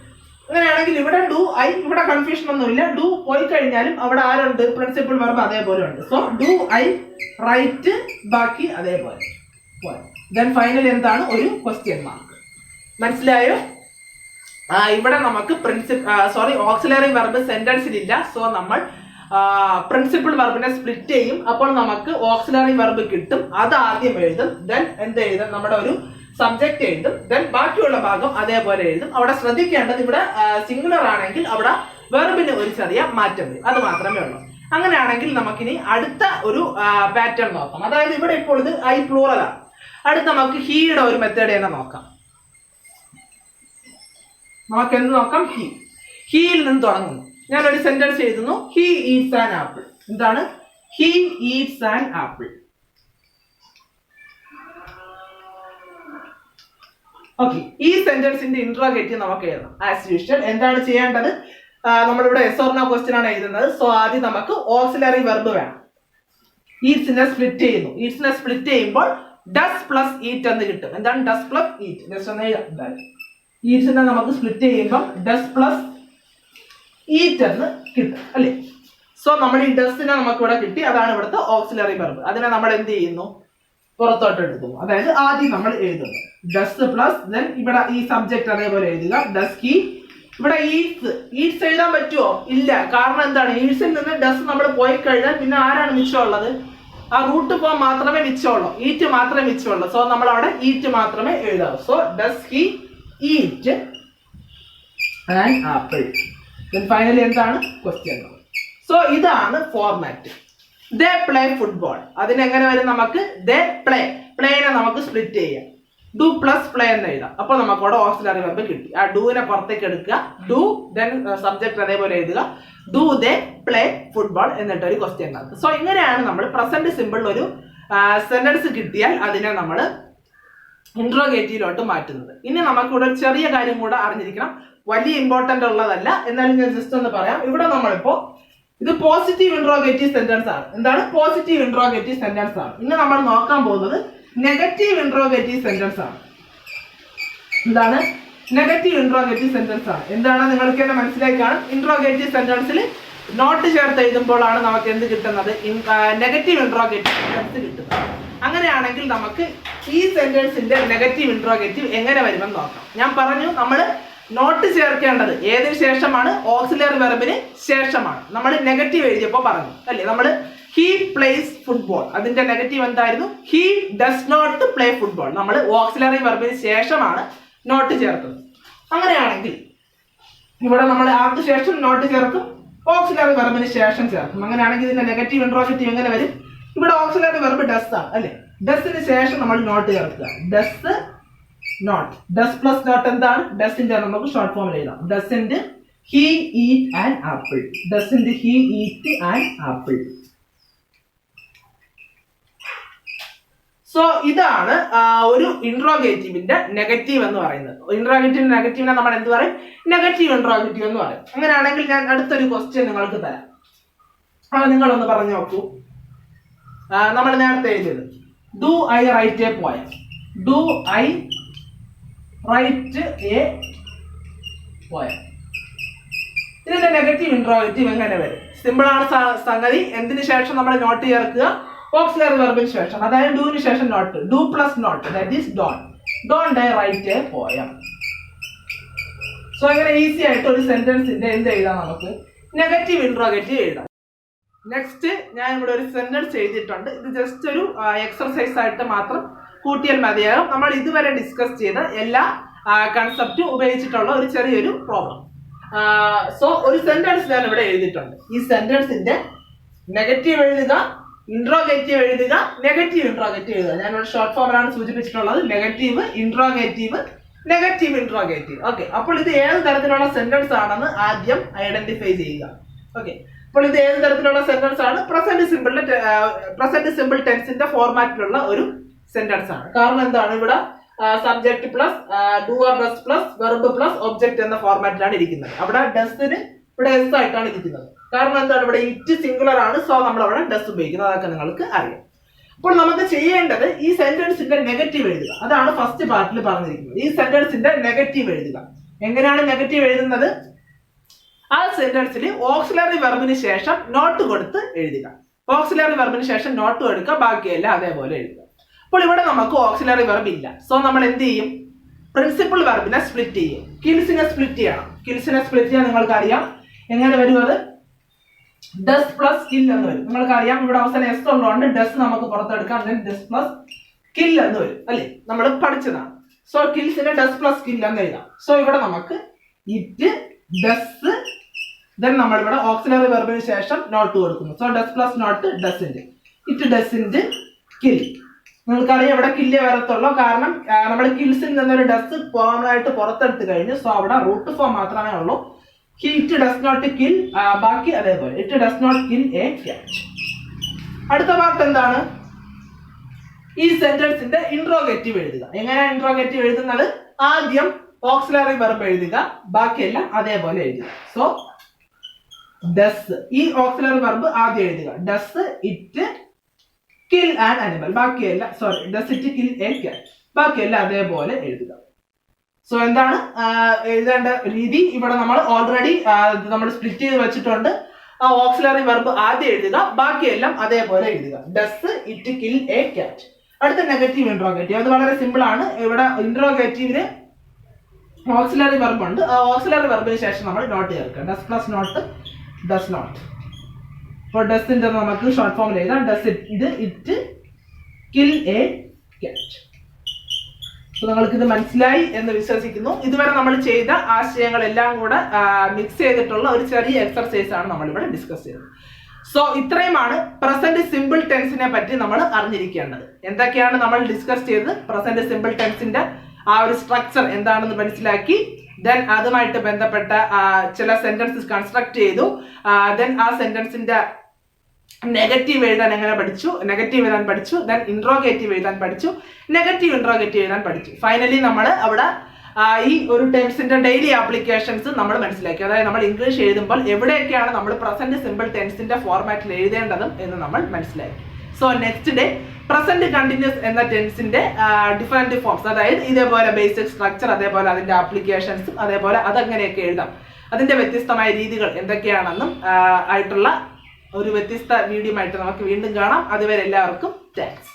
അങ്ങനെയാണെങ്കിൽ ഇവിടെ ഡു ഐ, ഇവിടെ കൺഫ്യൂഷൻ ഒന്നുമില്ല. ഡു പോയി കഴിഞ്ഞാലും അവിടെ ആരുണ്ട്? പ്രിൻസിപ്പിൾ വെർബ് അതേപോലെ ഉണ്ട്. സോ ഡു ഐ റൈറ്റ്, ബാക്കി അതേപോലെ. ദെൻ ഫൈനലി എന്താണ്? ഒരു ക്വസ്റ്റ്യൻ മാർക്ക്. മനസ്സിലായോ? ഇവിടെ നമുക്ക് ഓക്സിലറി വെർബ് സെന്റൻസിൽ ഇല്ല. സോ നമ്മൾ പ്രിൻസിപ്പിൾ വെർബിനെ സ്പ്ലിറ്റ് ചെയ്യും. അപ്പോൾ നമുക്ക് ഓക്സിലറി വെർബ് കിട്ടും. അത് ആദ്യം എഴുതും. ദെൻ എന്ത് എഴുതും? നമ്മുടെ ഒരു സബ്ജക്ട് എഴുതും. ദെൻ ബാക്കിയുള്ള ഭാഗം അതേപോലെ എഴുതും. അവിടെ ശ്രദ്ധിക്കേണ്ടത് ഇവിടെ സിംഗുലർ ആണെങ്കിൽ അവിടെ വെർബിന് ഒരു ചെറിയ മാറ്റം വരും. അത് മാത്രമേ ഉള്ളൂ. അങ്ങനെയാണെങ്കിൽ നമുക്കിനി അടുത്ത ഒരു പാറ്റേൺ നോക്കാം. അതായത് ഇവിടെ ഇപ്പോൾ ഇത് ഐ പ്ലൂറലാണ്. അടുത്ത നമുക്ക് ഹീയുടെ ഒരു മെത്തേഡ് തന്നെ നോക്കാം. നമുക്ക് എന്ത് നോക്കാം? ഹീയിൽ നിന്ന് തുടങ്ങുന്നു. ഞാനൊരു സെന്റൻസ് എഴുതുന്നു. He eats an apple. എന്താണ്? He eats an apple. Okay. ഈ സെന്റൻസിന്റെ ഇൻട്രോഗേറ്റീവ് നമുക്ക് എഴുതാം. ആസ് യൂഷ്വൽ എന്താണ് ചെയ്യേണ്ടത്? നമ്മളിവിടെ യെസ് ഓർ നോ ക്വസ്റ്റ്യൻ ആണ് എഴുതുന്നത്. സോ ആദ്യം നമുക്ക് ഓക്സിലറി വെർബ് വേണം. ഈറ്റ്സിനെ സ്പ്ലിറ്റ് ചെയ്യുന്നു. ഈറ്റ്സിനെ സ്പ്ലിറ്റ് ചെയ്യുമ്പോൾ ഡസ് പ്ലസ് ഈറ്റ് എന്ന് കിട്ടും. എന്താണ് ഡസ് പ്ലസ് ഈറ്റ്? ജസ്റ്റ് ഒന്ന് എഴുതാം. ഈറ്റ്സിനെ നമുക്ക് സ്പ്ലിറ്റ് ചെയ്യുമ്പോൾ ഡസ് പ്ലസ് ഈറ്റ് എന്ന് കിട്ടും അല്ലേ? സോ നമ്മൾ ഈ ഡസിനെ നമുക്ക് ഇവിടെ കിട്ടി. അതാണ് ഇവിടുത്തെ ഓക്സിലറി വെർബ്. അതിനെ നമ്മൾ എന്ത് ചെയ്യുന്നു? പുറത്തോട്ട് എടുക്കുന്നു. അതായത് ആദ്യം നമ്മൾ എഴുതുന്നു ഡസ് പ്ലസ് ദെൻ ഇവിടെ ഈ സബ്ജക്ട് അതേപോലെ എഴുതുക ഡസ് ഹി. ഇവിടെ ഈറ്റ്സ് എഴുതാൻ പറ്റുമോ? ഇല്ല. കാരണം എന്താണ്? ഈറ്റ്സിൽ നിന്ന് ഡസ് നമ്മൾ പോയി കഴിഞ്ഞാൽ പിന്നെ ആരാണ് മിച്ചമുള്ളത്? ആ റൂട്ട് ഫോം മാത്രമേ മിച്ചമുള്ളൂ, ഈറ്റ് മാത്രമേ മിച്ചമുള്ളൂ. സോ നമ്മൾ അവിടെ ഈറ്റ് മാത്രമേ എഴുതാവൂ. So does he eat an apple. Then finally എന്താണ്? ക്വസ്റ്റ്യൻ. സോ ഇതാണ് ഫോർമാറ്റ്. They play football. അതിനെങ്ങനെ വരും? നമുക്ക് ദേ പ്ലേനെ നമുക്ക് സ്പ്ലിറ്റ് ചെയ്യാം. ഡു പ്ലസ് പ്ലേ എന്ന് എഴുതാം. അപ്പോൾ നമുക്ക് അവിടെ ഓക്സിലറി വെർബ് കിട്ടി. ആ ഡൂവിനെ പുറത്തേക്ക് എടുക്കുക. ഡു ദെൻ സബ്ജക്ട് അതേപോലെ എഴുതുക. ഡു ദേ പ്ലേ ഫുട്ബോൾ എന്നിട്ട് ഒരു ക്വസ്റ്റ്യൻ മാർക്ക്. സോ ഇങ്ങനെയാണ് നമ്മൾ പ്രസന്റ് സിമ്പിൾ ഒരു സെന്റൻസ് കിട്ടിയാൽ അതിനെ നമ്മൾ ഇൻട്രോഗേറ്റീവിലോട്ട് മാറ്റുന്നത്. ഇനി നമുക്ക് ഇവിടെ ഒരു ചെറിയ കാര്യം കൂടെ അറിഞ്ഞിരിക്കണം. വലിയ ഇമ്പോർട്ടന്റ് ഉള്ളതല്ല, എന്നാലും ഞാൻ ജസ്റ്റ് ഒന്ന് പറയാം. ഇവിടെ നമ്മളിപ്പോ ഇത് പോസിറ്റീവ് ഇൻട്രോഗേറ്റീവ് സെന്റൻസ് ആണ്. എന്താണ്? പോസിറ്റീവ് ഇൻട്രോഗേറ്റീവ് സെന്റൻസ് ആണ്. ഇന്ന് നമ്മൾ നോക്കാൻ പോകുന്നത് നെഗറ്റീവ് ഇൻട്രോഗേറ്റീവ് സെന്റൻസ് ആണ്. എന്താണ്? നെഗറ്റീവ് ഇൻട്രോഗേറ്റീവ് സെന്റൻസ് ആണ്. എന്താണ്? നിങ്ങൾക്ക് തന്നെ മനസ്സിലായി കാണും. ഇൻട്രോഗേറ്റീവ് സെന്റൻസിൽ നോട്ട് ചേർത്ത് എഴുതുമ്പോഴാണ് നമുക്ക് എന്ത് കിട്ടുന്നത്? നെഗറ്റീവ് ഇൻട്രോഗേറ്റീവ് സെന്റൻസ് കിട്ടുന്നത്. അങ്ങനെയാണെങ്കിൽ നമുക്ക് ഈ സെന്റൻസിന്റെ നെഗറ്റീവ് ഇൻട്രോഗേറ്റീവ് എങ്ങനെ വരുമെന്ന് നോക്കാം. ഞാൻ പറഞ്ഞു നമ്മൾ നോട്ട് ചേർക്കേണ്ടത് ഏതിന് ശേഷമാണ്? ഓക്സിലറി വെർബിന് ശേഷമാണ്. നമ്മൾ നെഗറ്റീവ് എഴുതിയപ്പോൾ പറഞ്ഞു അല്ലേ? നമ്മൾ ഹി പ്ലേസ് ഫുട്ബോൾ, അതിന്റെ നെഗറ്റീവ് എന്തായിരുന്നു? He does not play football. നമ്മൾ ഓക്സിലറി വെർബിന് ശേഷമാണ് നോട്ട് ചേർക്കുന്നത്. അങ്ങനെയാണെങ്കിൽ ഇവിടെ നമ്മൾ ആർക്ക് ശേഷം നോട്ട് ചേർക്കും? ഓക്സിലറി വെർബിന് ശേഷം ചേർക്കും. അങ്ങനെയാണെങ്കിൽ ഇതിന്റെ നെഗറ്റീവ് ഇൻട്രോഗേറ്റീവ് എങ്ങനെ വരും? ഇവിടെ ഓക്സിലറി വെർബ് ഡസ് ആണ് അല്ലെ? ഡസിന് ശേഷം നമ്മൾ നോട്ട് ചേർക്കുക. Does not. Does plus not എന്താണ്? ഡസിന്റെ നമുക്ക് ഷോർട്ട് ഫോമിൽ എഴുതാം. Doesn't he eat an apple. Doesn't he eat an apple. So ഇതാണ് ഒരു ഇൻട്രോഗേറ്റീവിന്റെ നെഗറ്റീവ് എന്ന് പറയുന്നത്. ഇൻട്രോഗേറ്റീവ് നെഗറ്റീവിനെ നമ്മൾ എന്ത് പറയും? നെഗറ്റീവ് ഇൻട്രോഗേറ്റീവ് എന്ന് പറയും. അങ്ങനെയാണെങ്കിൽ ഞാൻ അടുത്തൊരു ക്വസ്റ്റ്യൻ നിങ്ങൾക്ക് തരാം. നിങ്ങളൊന്ന് പറഞ്ഞു നോക്കൂ. നമ്മൾ നേരത്തെ എഴുതിയത് do I write a poem. Do I write a poem. ഇതിന്റെ നെഗറ്റീവ് ഇൻട്രോഗേറ്റീവ് എങ്ങനെ വരും? സിമ്പിൾ ആണ് സംഗതി. എന്തിനു ശേഷം നമ്മൾ നോട്ട് ചേർക്കുക? ഓക്സിലറി വെർബിന് ശേഷം. അതായത് ഡൂവിന് ശേഷം not. Do plus not, that is don't I write a poem. So ഇങ്ങനെ ഈസി ആയിട്ട് ഒരു സെന്റൻസിന്റെ എന്ത് എഴുതാം? നമുക്ക് നെഗറ്റീവ് ഇൻട്രോഗേറ്റീവ് എഴുതാം. നെക്സ്റ്റ് ഞാൻ ഇവിടെ ഒരു സെന്റൻസ് എഴുതിയിട്ടുണ്ട്. ഇത് ജസ്റ്റ് ഒരു എക്സർസൈസ് ആയിട്ട് മാത്രം കൂട്ടിയാൽ മതിയാകും. നമ്മൾ ഇതുവരെ ഡിസ്കസ് ചെയ്ത എല്ലാ കൺസെപ്റ്റും ഉപയോഗിച്ചിട്ടുള്ള ഒരു ചെറിയൊരു പ്രോബ്ലം. സോ ഒരു സെന്റൻസ് ഞാൻ ഇവിടെ എഴുതിയിട്ടുണ്ട്. ഈ സെന്റൻസിന്റെ നെഗറ്റീവ് എഴുതുക, ഇൻട്രോഗേറ്റീവ് എഴുതുക, നെഗറ്റീവ് ഇൻട്രോഗേറ്റീവ് എഴുതുക. ഞാൻ ഇവിടെ ഷോർട്ട് ഫോമിലാണ് സൂചിപ്പിച്ചിട്ടുള്ളത്. Negative interrogative, negative interrogative. Okay, അപ്പോൾ ഇത് ഏത് തരത്തിലുള്ള സെന്റൻസ് ആണെന്ന് ആദ്യം ഐഡന്റിഫൈ ചെയ്യുക. ഓക്കെ, അപ്പോൾ ഇത് ഏത് തരത്തിലുള്ള സെന്റൻസ് ആണ്? പ്രസന്റ് സിമ്പിൾ ടെൻസിന്റെ ഫോർമാറ്റിലുള്ള ഒരു സെന്റൻസ് ആണ്. കാരണം എന്താണ്? ഇവിടെ subject plus doer does plus verb plus object എന്ന ഫോർമാറ്റിലാണ് ഇരിക്കുന്നത്. അവിടെ ഡസിന് ഇവിടെ എസ് ആയിട്ടാണ് ഇരിക്കുന്നത്. കാരണം എന്താണ്? ഇവിടെ ഇറ്റ് സിംഗുലർ ആണ്. സോ നമ്മൾ അവിടെ ഡസ് ഉപയോഗിക്കുന്നത്. അതൊക്കെ നിങ്ങൾക്ക് അറിയാം. അപ്പോൾ നമുക്ക് ചെയ്യേണ്ടത് ഈ സെന്റൻസിന്റെ നെഗറ്റീവ് എഴുതുക. അതാണ് ഫസ്റ്റ് പാർട്ടിൽ പറഞ്ഞിരിക്കുന്നത്. ഈ സെന്റൻസിന്റെ നെഗറ്റീവ് എഴുതുക. എങ്ങനെയാണ് നെഗറ്റീവ് എഴുതുന്നത്? ആ സെന്റൻസിൽ ഓക്സിലറി വെർബിന് ശേഷം നോട്ട് കൊടുത്ത് എഴുതുക. ഓക്സിലറി വെർബിന് ശേഷം നോട്ട് കൊടുക്കുക, ബാക്കിയെല്ലാം അതേപോലെ എഴുതുക. അപ്പോൾ ഇവിടെ നമുക്ക് ഓക്സിലറി വെർബ് ഇല്ല. സോ നമ്മൾ എന്ത് ചെയ്യും? പ്രിൻസിപ്പൽ വെർബിനെ സ്പ്ലിറ്റ് ചെയ്യും. കിൽസിനെ സ്പ്ലിറ്റ് ചെയ്യണം. കിൽസിനെ സ്പ്ലിറ്റ് ചെയ്യാൻ നിങ്ങൾക്ക് അറിയാം. എങ്ങനെ വരും അത്? ഡസ് പ്ലസ് കിൽ എന്ന് വരും. നിങ്ങൾക്ക് അറിയാം ഇവിടെ അവസാനം എസ് ഉള്ളതുകൊണ്ട് ഡസ് നമുക്ക് പുറത്തെടുക്കാം. ഡസ് പ്ലസ് കിൽ എന്ന് വരും അല്ലെ? നമ്മൾ പഠിച്ചതാണ്. സോ കിൽസിനെ ഡസ് പ്ലസ് കിൽ എന്ന് എഴുതാം. സോ ഇവിടെ നമുക്ക് ഇറ്റ് ഡസ് ദെൻ നമ്മൾ ഇവിടെ ഓക്സിലറി വെർബിന് ശേഷം നോട്ട് കൊടുക്കുന്നു. So does plus not doesn't, it doesn't kill. നിങ്ങൾക്കറിയാം ഇവിടെ കില്ലേ വരത്തുള്ളൂ. കാരണം നമ്മൾ കിൽസിൽ നിന്നൊരു ഡസ് ഫോമായിട്ട് പുറത്തെടുത്ത് കഴിഞ്ഞു. സോ അവിടെ റൂട്ട് ഫോം മാത്രമേ ഉള്ളൂ. ഇറ്റ് ഡസ് നോട്ട് കിൽ, ബാക്കി അതേപോലെ. It does not kill a cat. അടുത്ത പാർട്ട് എന്താണ്? ഈ സെന്റൻസിന്റെ ഇൻട്രോഗേറ്റീവ് എഴുതുക. എങ്ങനെയാണ് ഇൻട്രോഗേറ്റീവ് എഴുതുന്നത്? ആദ്യം ഓക്സിലറി വെർബ് എഴുതുക, ബാക്കിയെല്ലാം അതേപോലെ എഴുതുക. സോ ഡസ്, ഈ ഓക്സിലറി വെർബ് ആദ്യം എഴുതുക. Does, it, kill an animal, ബാക്കിയെല്ലാം does it kill a cat, ബാക്കിയെല്ലാം അതേപോലെ എഴുതുക. സോ എന്താണ് എഴുതേണ്ട രീതി? ഇവിടെ നമ്മൾ ഓൾറെഡി നമ്മൾ സ്പ്ലിറ്റ് ചെയ്ത് വെച്ചിട്ടുണ്ട്. ആ ഓക്സിലറി വെർബ് ആദ്യം എഴുതുക, ബാക്കിയെല്ലാം അതേപോലെ എഴുതുക. Does it kill a cat. അടുത്ത നെഗറ്റീവ് ഇൻട്രോഗേറ്റീവ്, അത് വളരെ സിമ്പിൾ ആണ്. ഇവിടെ ഇൻട്രോഗേറ്റീവിന് ഓക്സിലറി വെർബ് ഉണ്ട്. ആ ഓക്സിലറി വെർബിന് ശേഷം നമ്മൾ നോട്ട് ചേർക്കുക. Does plus not does not. ഇപ്പോൾ ഡസിന്റെ നമുക്ക് ഷോർട്ട് ഫോമിൽ എഴുതാം. Does it kill a cat. നിങ്ങൾക്ക് ഇത് മനസ്സിലായി എന്ന് വിശ്വസിക്കുന്നു. ഇതുവരെ നമ്മൾ ചെയ്ത ആശയങ്ങളെല്ലാം കൂടെ മിക്സ് ചെയ്തിട്ടുള്ള ഒരു ചെറിയ എക്സർസൈസ് ആണ് നമ്മൾ ഇവിടെ ഡിസ്കസ് ചെയ്തത്. സോ ഇത്രയുമാണ് പ്രസന്റ് സിമ്പിൾ ടെൻസിനെ പറ്റി നമ്മൾ അറിഞ്ഞിരിക്കേണ്ടത്. എന്തൊക്കെയാണ് നമ്മൾ ഡിസ്കസ് ചെയ്തത്? പ്രസന്റ് സിമ്പിൾ ടെൻസിന്റെ ആ ഒരു സ്ട്രക്ചർ എന്താണെന്ന് മനസ്സിലാക്കി. ദെൻ അതുമായിട്ട് ബന്ധപ്പെട്ട ചില സെന്റൻസസ് കൺസ്ട്രക്ട് ചെയ്തു. ദെൻ ആ സെന്റൻസിന്റെ നെഗറ്റീവ് എഴുതാൻ എങ്ങനെ പഠിച്ചു, നെഗറ്റീവ് എഴുതാൻ പഠിച്ചു. ദെൻ ഇൻട്രോഗേറ്റീവ് എഴുതാൻ പഠിച്ചു, നെഗറ്റീവ് ഇൻട്രോഗേറ്റീവ് എഴുതാൻ പഠിച്ചു. ഫൈനലി നമ്മൾ അവിടെ ഈ ഒരു ടെൻസിന്റെ ഡെയിലി ആപ്ലിക്കേഷൻസ് നമ്മൾ മനസ്സിലാക്കി. അതായത് നമ്മൾ ഇംഗ്ലീഷ് എഴുതുമ്പോൾ എവിടെയൊക്കെയാണ് നമ്മൾ പ്രസന്റ് സിമ്പിൾ ടെൻസിന്റെ ഫോർമാറ്റിൽ എഴുതേണ്ടതും എന്ന് നമ്മൾ മനസ്സിലാക്കി. So next day present continuous എന്ന ടെൻസിന്റെ ഡിഫറെന്റ് ഫോംസ്, അതായത് ഇതേപോലെ ബേസിക് സ്ട്രക്ചർ, അതേപോലെ അതിന്റെ ആപ്ലിക്കേഷൻസും, അതേപോലെ അതെങ്ങനെയൊക്കെ എഴുതാം, അതിന്റെ വ്യത്യസ്തമായ രീതികൾ എന്തൊക്കെയാണെന്നും ആയിട്ടുള്ള ഒരു വ്യത്യസ്ത വീഡിയോ ആയിട്ട് നമുക്ക് വീണ്ടും കാണാം. അതുവരെ എല്ലാവർക്കും താങ്ക്സ്.